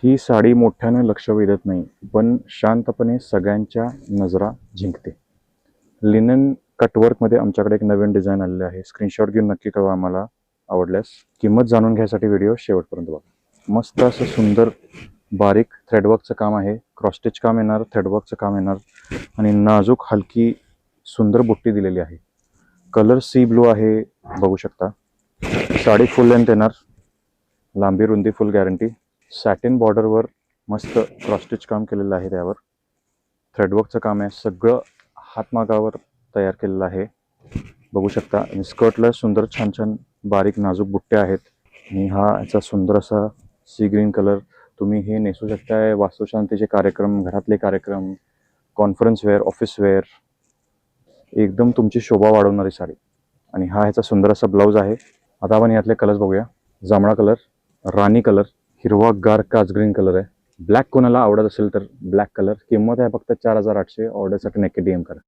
ही साडी मोठ्यानं लक्ष वेधत नाही, पण शांतपणे सगळ्यांच्या नजरा जिंकते. लिनन कटवर्कमध्ये आमच्याकडे एक नवीन डिझाइन आलेली आहे. स्क्रीनशॉट घेऊन नक्की कळवा आम्हाला आवडल्यास. किंमत जाणून घ्यायसाठी व्हिडिओ शेवटपर्यंत बघा. मस्त असं सुंदर बारीक थ्रेडवर्कचं काम आहे. क्रॉस स्टिच काम येणार, थ्रेडवर्कचं काम येणार आणि नाजूक हलकी सुंदर बुट्टी दिलेली आहे. कलर सी ब्लू आहे, बघू शकता. साडी फुल लेंथ येणार, लांबी रुंदी फुल गॅरंटी. सॅटिन बॉर्डरवर मस्त क्रॉस स्टिच काम केलेलं आहे. त्यावर थ्रेडवर्कचं काम आहे. सगळं हातमागावर तयार केलेलं आहे, बघू शकता. आणि स्कर्टला सुंदर छान छान बारीक नाजूक बुट्ट्या आहेत. आणि हा याचा सुंदर असा सी ग्रीन कलर. तुम्ही हे नेसू शकताय वास्तुशांतीचे कार्यक्रम, घरातले कार्यक्रम, कॉन्फरन्स वेअर, ऑफिस वेअर, एकदम तुमची शोभा वाढवणारी साडी. आणि हा ह्याचा सुंदर असा ब्लाऊज आहे. आता आपण यातले कलर्स बघूया. जांभळा कलर, राणी कलर, हिरवा गार काच ग्रीन कलर आहे. ब्लॅक कोणाला आवडत असेल तर ब्लॅक कलर. किंमत आहे फक्त 4800. ऑर्डरसाठी नक्की DM करा.